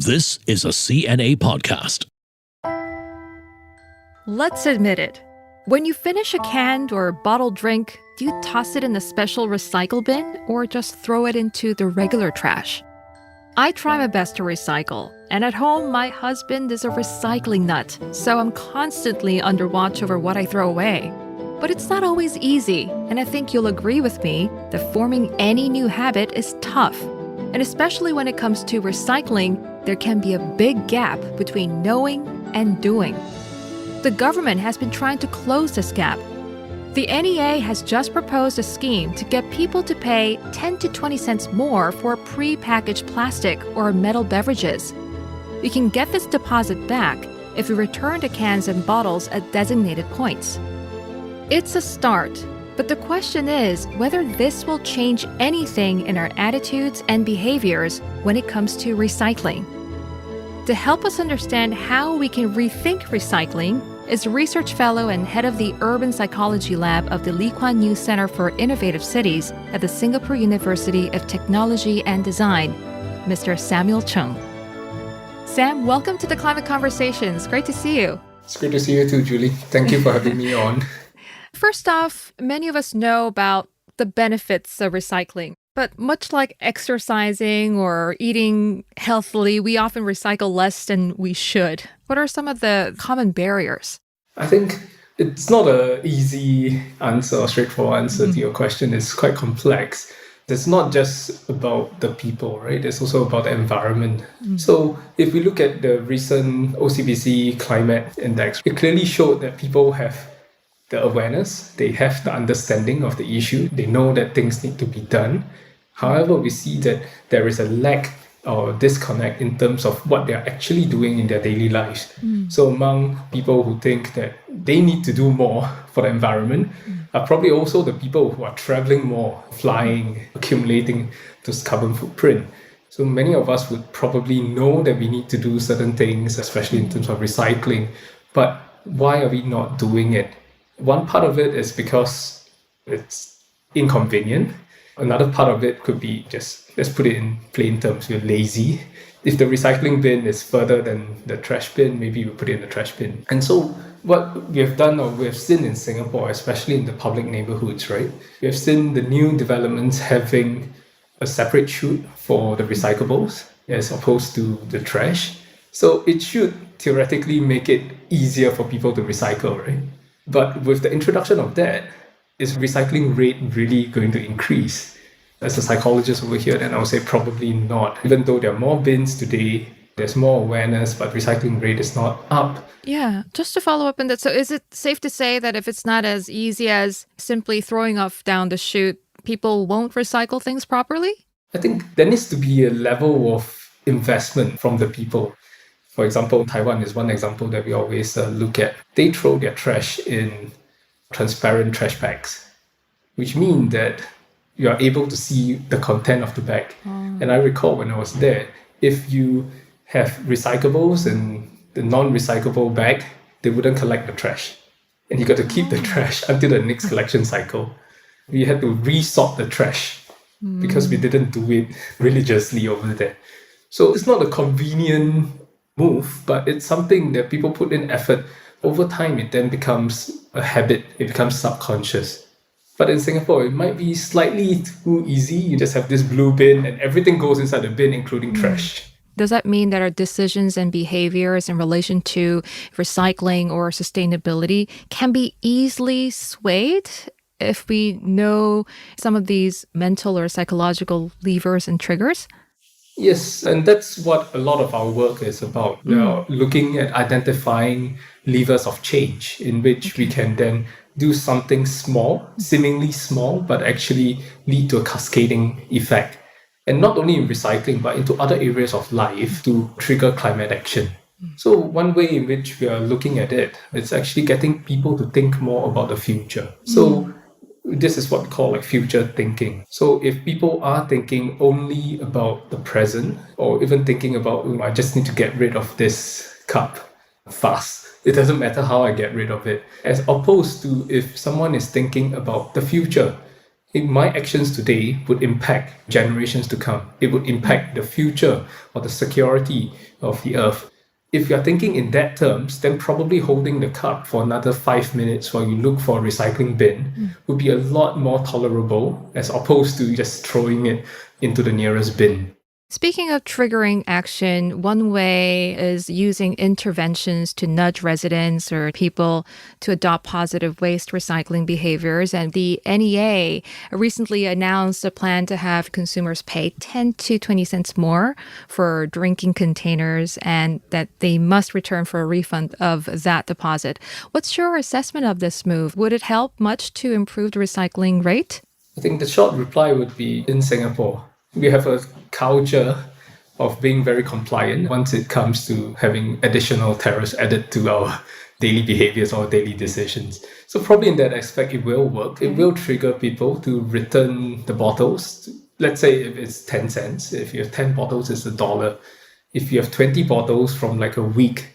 This is a CNA podcast. Let's admit it. When you finish a canned or bottled drink, do you toss it in the special recycle bin or just throw it into the regular trash? I try my best to recycle, and at home, my husband is a recycling nut, so I'm constantly under watch over what I throw away. But it's not always easy, and I think you'll agree with me that forming any new habit is tough. And especially when it comes to recycling, there can be a big gap between knowing and doing. The government has been trying to close this gap. The NEA has just proposed a scheme to get people to pay 10 to 20 cents more for pre-packaged plastic or metal beverages. You can get this deposit back if you return the cans and bottles at designated points. It's a start, but the question is whether this will change anything in our attitudes and behaviors when it comes to recycling. To help us understand how we can rethink recycling is research fellow and head of the Urban Psychology Lab of the Lee Kuan Yew Center for Innovative Cities at the Singapore University of Technology and Design, Mr. Samuel Chng. Sam, welcome to the Climate Conversations. Great to see you. It's great to see you too, Julie. Thank you for having me on. First off, many of us know about the benefits of recycling. But much like exercising or eating healthily, we often recycle less than we should. What are some of the common barriers? I think it's not an easy answer or straightforward answer to your question. It's quite complex. It's not just about the people, right? It's also about the environment. So if we look at the recent OCBC Climate Index, it clearly showed that people have the awareness, they have the understanding of the issue, they know that things need to be done. However, we see that there is a lack or disconnect in terms of what they're actually doing in their daily lives. So among people who think that they need to do more for the environment are probably also the people who are traveling more, flying, accumulating this carbon footprint. So many of us would probably know that we need to do certain things, especially in terms of recycling, but why are we not doing it? One part of it is because it's inconvenient. Another part of it could be just, let's put it in plain terms, we're lazy. If the recycling bin is further than the trash bin, maybe we put it in the trash bin. And so what we have done or we have seen in Singapore, especially in the public neighborhoods, right? We have seen the new developments having a separate chute for the recyclables as opposed to the trash. So it should theoretically make it easier for people to recycle, right? But with the introduction of that, is recycling rate really going to increase? As a psychologist over here, then I would say probably not. Even though there are more bins today, there's more awareness, but recycling rate is not up. Yeah, just to follow up on that. So is it safe to say that if it's not as easy as simply throwing off down the chute, people won't recycle things properly? I think there needs to be a level of investment from the people. For example, Taiwan is one example that we always look at. They throw their trash in transparent trash bags, which mean that you are able to see the content of the bag. And I recall when I was there, if you have recyclables in the non-recyclable bag, they wouldn't collect the trash. And you got to keep the trash until the next collection cycle. We had to resort the trash because we didn't do it religiously over there. So it's not a convenient move, but it's something that people put in effort. Over time, it then becomes a habit. It becomes subconscious. But in Singapore, it might be slightly too easy. You just have this blue bin and everything goes inside the bin, including trash. Does that mean that our decisions and behaviors in relation to recycling or sustainability can be easily swayed if we know some of these mental or psychological levers and triggers? Yes, and that's what a lot of our work is about. We are looking at identifying levers of change in which we can then do something small, seemingly small, but actually lead to a cascading effect. And not only in recycling, but into other areas of life to trigger climate action. So one way in which we are looking at it is actually getting people to think more about the future. So this is what we call future thinking. So if people are thinking only about the present, or even thinking about, I just need to get rid of this cup fast. It doesn't matter how I get rid of it. As opposed to if someone is thinking about the future, My actions today would impact generations to come. It would impact the future or the security of the earth. If you're thinking in that terms, then probably holding the cup for another 5 minutes while you look for a recycling bin would be a lot more tolerable as opposed to just throwing it into the nearest bin. Speaking of triggering action, one way is using interventions to nudge residents or people to adopt positive waste recycling behaviors. And the NEA recently announced a plan to have consumers pay 10 to 20 cents more for drinking containers and that they must return for a refund of that deposit. What's your assessment of this move? Would it help much to improve the recycling rate? I think the short reply would be in Singapore, we have a culture of being very compliant once it comes to having additional tariffs added to our daily behaviors or daily decisions. So probably in that aspect, it will work. It will trigger people to return the bottles. Let's say if it's 10 cents, if you have 10 bottles, it's $1. If you have 20 bottles from like a week,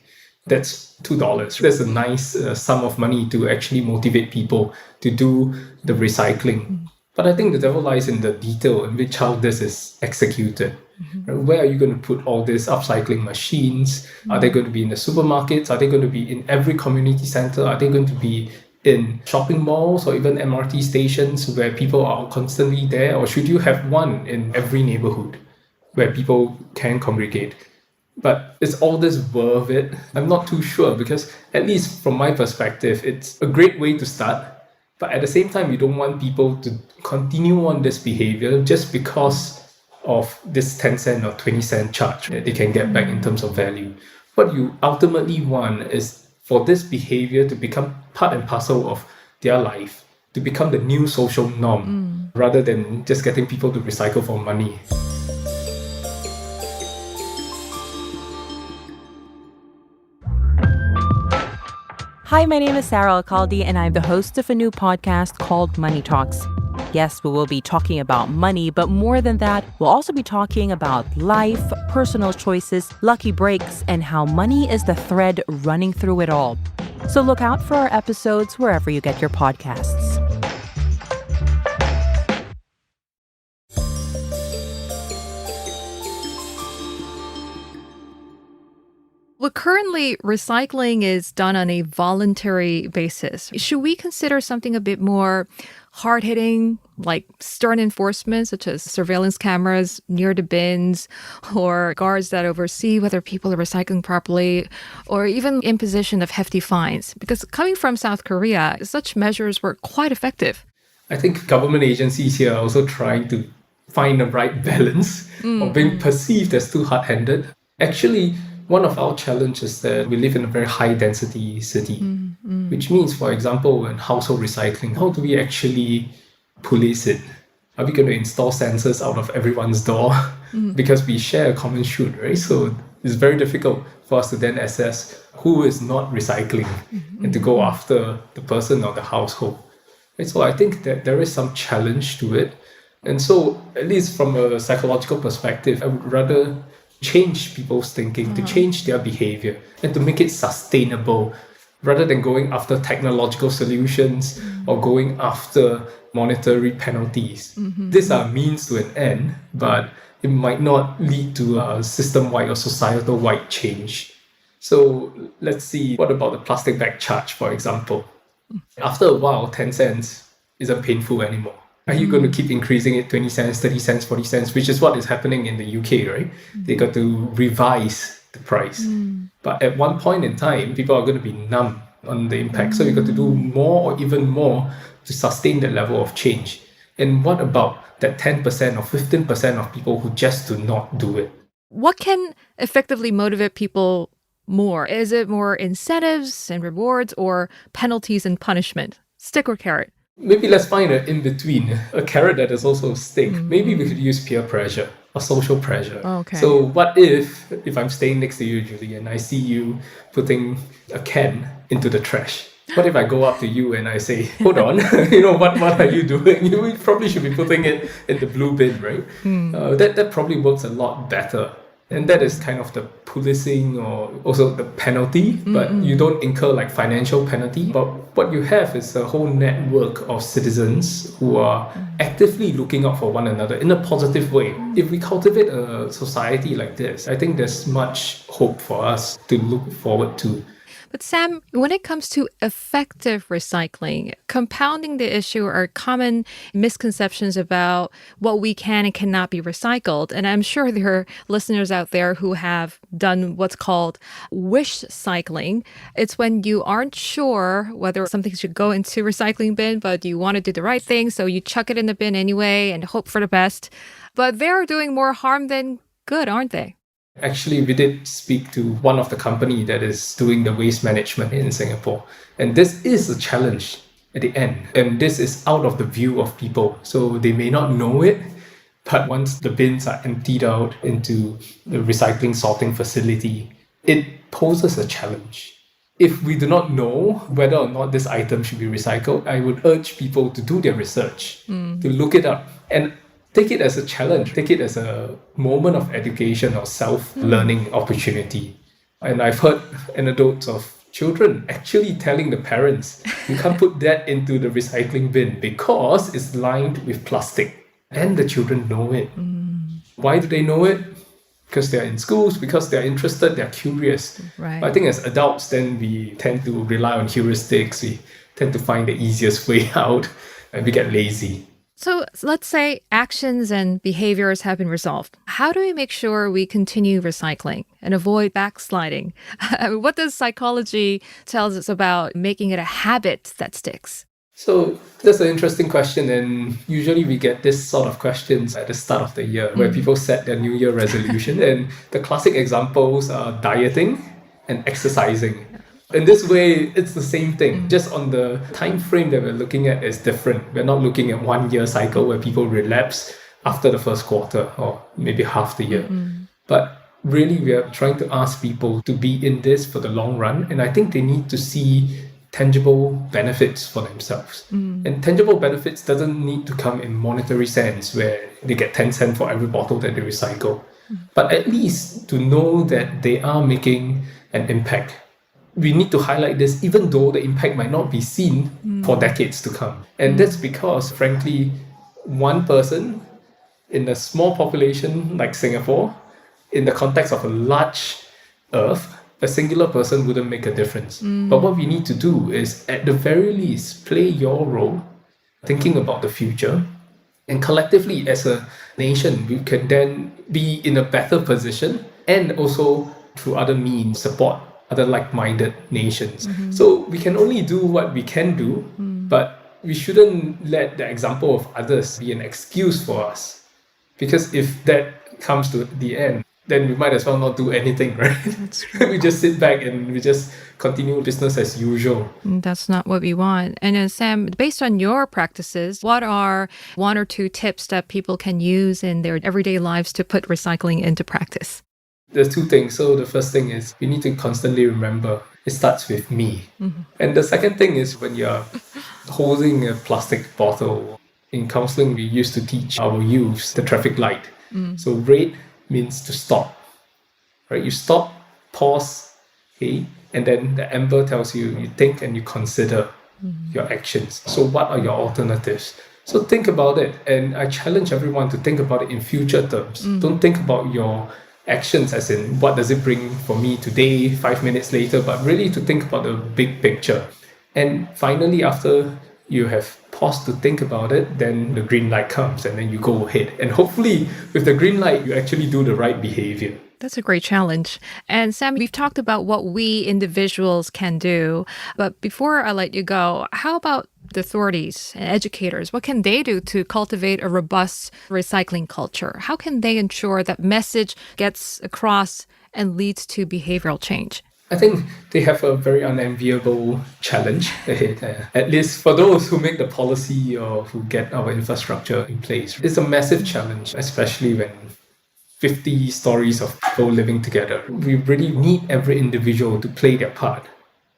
that's $2. That's a nice sum of money to actually motivate people to do the recycling. But I think the devil lies in the detail in which how this is executed. Where are you going to put all these upcycling machines? Are they going to be in the supermarkets? Are they going to be in every community center? Are they going to be in shopping malls or even MRT stations where people are constantly there? Or should you have one in every neighborhood where people can congregate? But is all this worth it? I'm not too sure because at least from my perspective, it's a great way to start. But at the same time, you don't want people to continue on this behavior just because of this 10 cent or 20 cent charge that they can get back in terms of value. What you ultimately want is for this behavior to become part and parcel of their life, to become the new social norm, rather than just getting people to recycle for money. Hi, my name is Sarah Alcalde, and I'm the host of a new podcast called Money Talks. Yes, we will be talking about money, but more than that, we'll also be talking about life, personal choices, lucky breaks, and how money is the thread running through it all. So look out for our episodes wherever you get your podcasts. Well, currently, recycling is done on a voluntary basis. Should we consider something a bit more hard-hitting, like stern enforcement, such as surveillance cameras near the bins, or guards that oversee whether people are recycling properly, or even imposition of hefty fines? Because coming from South Korea, such measures were quite effective. I think government agencies here are also trying to find the right balance of being perceived as too hard-handed. Actually, one of our challenges is that we live in a very high-density city, which means, for example, in household recycling, how do we actually police it? Are we going to install sensors out of everyone's door? Because we share a common chute, right? So it's very difficult for us to then assess who is not recycling and to go after the person or the household. Right? So I think that there is some challenge to it. And so, at least from a psychological perspective, I would rather change people's thinking, to change their behavior, and to make it sustainable, rather than going after technological solutions or going after monetary penalties. These are means to an end, but it might not lead to a system-wide or societal-wide change. So let's see, what about the plastic bag charge, for example? After a while, 10 cents isn't painful anymore. Are you going to keep increasing it 20 cents, 30 cents, 40 cents, which is what is happening in the UK, right? They got to revise the price. But at one point in time, people are going to be numb on the impact. So you got to do more or even more to sustain that level of change. And what about that 10% or 15% of people who just do not do it? What can effectively motivate people more? Is it more incentives and rewards or penalties and punishment? Stick or carrot? Maybe let's find an in-between, a carrot that is also a stick. Maybe we could use peer pressure or social pressure. Okay. So what if I'm staying next to you, Julie, and I see you putting a can into the trash? What if I go up to you and I say, hold on, what are you doing? You probably should be putting it in the blue bin, right? That probably works a lot better And that is kind of the policing or also the penalty, but you don't incur like financial penalty. But what you have is a whole network of citizens who are actively looking out for one another in a positive way. If we cultivate a society like this, I think there's much hope for us to look forward to. But Sam, when it comes to effective recycling, compounding the issue are common misconceptions about what we can and cannot be recycled. And I'm sure there are listeners out there who have done what's called wish cycling. It's when you aren't sure whether something should go into recycling bin, but you want to do the right thing, so you chuck it in the bin anyway and hope for the best. But they're doing more harm than good, aren't they? Actually, we did speak to one of the company that is doing the waste management in Singapore. And this is a challenge at the end. And this is out of the view of people. So they may not know it, but once the bins are emptied out into the recycling sorting facility, it poses a challenge. If we do not know whether or not this item should be recycled, I would urge people to do their research, to look it up. And take it as a challenge, take it as a moment of education or self-learning opportunity. And I've heard anecdotes of children actually telling the parents, you can't put that into the recycling bin because it's lined with plastic. And the children know it. Why do they know it? Because they're in schools, because they're interested, they're curious. Right. I think as adults, then we tend to rely on heuristics, we tend to find the easiest way out, and we get lazy. So let's say actions and behaviors have been resolved. How do we make sure we continue recycling and avoid backsliding? What does psychology tell us about making it a habit that sticks? So that's an interesting question, and usually we get this sort of questions at the start of the year where people set their New Year resolution, and the classic examples are dieting and exercising. In this way, it's the same thing. Just on the time frame that we're looking at is different. We're not looking at 1 year cycle where people relapse after the first quarter or maybe half the year. But really, we are trying to ask people to be in this for the long run. And I think they need to see tangible benefits for themselves. And tangible benefits doesn't need to come in monetary sense where they get 10 cents for every bottle that they recycle. But at least to know that they are making an impact. We need to highlight this even though the impact might not be seen for decades to come. And that's because, frankly, one person in a small population like Singapore, in the context of a large Earth, a singular person wouldn't make a difference. But what we need to do is, at the very least, play your role, thinking about the future. And collectively, as a nation, we can then be in a better position and also, through other means, support other like-minded nations. So we can only do what we can do, but we shouldn't let the example of others be an excuse for us. Because if that comes to the end, then we might as well not do anything, right? That's true. We just sit back and we just continue business as usual. That's not what we want. And then, Sam, based on your practices, what are 1 or 2 tips that people can use in their everyday lives to put recycling into practice? There's 2 things. So the first thing is we need to constantly remember it starts with me. And the second thing is when you're holding a plastic bottle. In counseling, we used to teach our youths the traffic light. So red means to stop, right? You stop, pause, okay, and then the amber tells you, you think and you consider your actions. So what are your alternatives? So think about it. And I challenge everyone to think about it in future terms. Don't think about your actions as in what does it bring for me today, 5 minutes later, but really to think about the big picture. And finally, after you have paused to think about it, then the green light comes and then you go ahead. And hopefully with the green light, you actually do the right behavior. That's a great challenge. And Sam, we've talked about what we individuals can do. But before I let you go, how about the authorities and educators? What can they do to cultivate a robust recycling culture? How can they ensure that message gets across and leads to behavioral change? I think they have a very unenviable challenge ahead, at least for those who make the policy or who get our infrastructure in place. It's a massive challenge, especially when 50 stories of people living together. We really need every individual to play their part.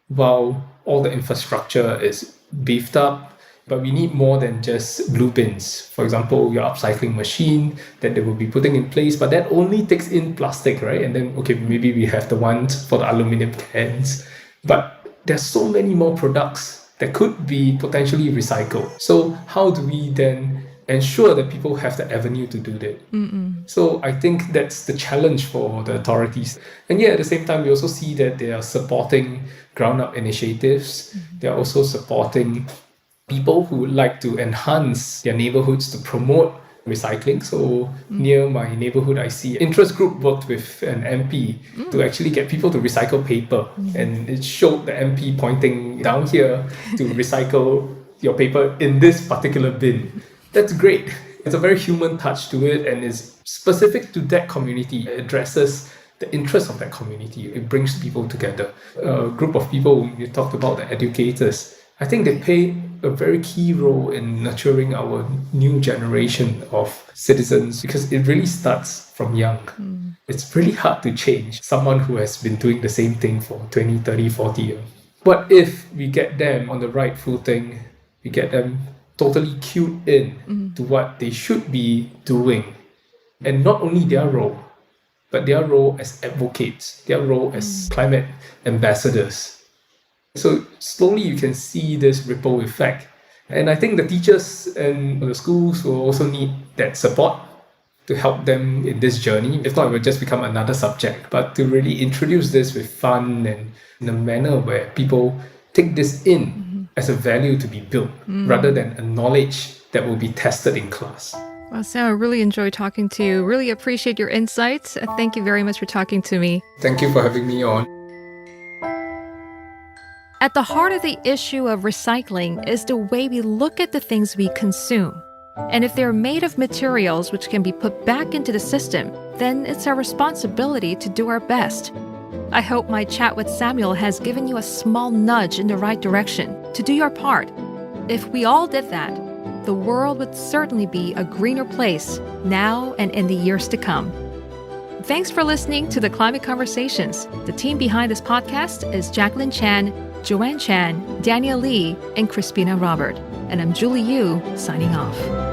While all the infrastructure is beefed up, But we need more than just blue bins. For example, your upcycling machine that they will be putting in place, but that only takes in plastic, right? And then, okay, maybe we have the ones for the aluminum cans. But there's so many more products that could be potentially recycled. So how do we then ensure that people have the avenue to do that? So I think that's the challenge for the authorities. And yet at the same time, we also see that they are supporting ground-up initiatives. They are also supporting people who would like to enhance their neighborhoods to promote recycling. So near my neighborhood, I see interest group worked with an MP to actually get people to recycle paper. And it showed the MP pointing down here to recycle your paper in this particular bin. That's great. It's a very human touch to it and is specific to that community. It addresses the interest of that community. It brings people together. A group of people, you talked about the educators. I think they play a very key role in nurturing our new generation of citizens because it really starts from young. It's really hard to change someone who has been doing the same thing for 20, 30, 40 years. But if we get them on the right footing, we get them totally cued in to what they should be doing, and not only their role, but their role as advocates, their role as climate ambassadors. So slowly you can see this ripple effect. And I think the teachers and the schools will also need that support to help them in this journey. If not, it will just become another subject. But to really introduce this with fun and in a manner where people take this in as a value to be built rather than a knowledge that will be tested in class. Well, Sam, I really enjoyed talking to you. Really appreciate your insights. Thank you very much for talking to me. Thank you for having me on. At the heart of the issue of recycling is the way we look at the things we consume. And if they're made of materials which can be put back into the system, then it's our responsibility to do our best. I hope my chat with Samuel has given you a small nudge in the right direction to do your part. If we all did that, the world would certainly be a greener place now and in the years to come. Thanks for listening to the Climate Conversations. The team behind this podcast is Jacqueline Chan, Joanne Chan, Daniel Lee, and Crispina Robert. And I'm Julie Yu, signing off.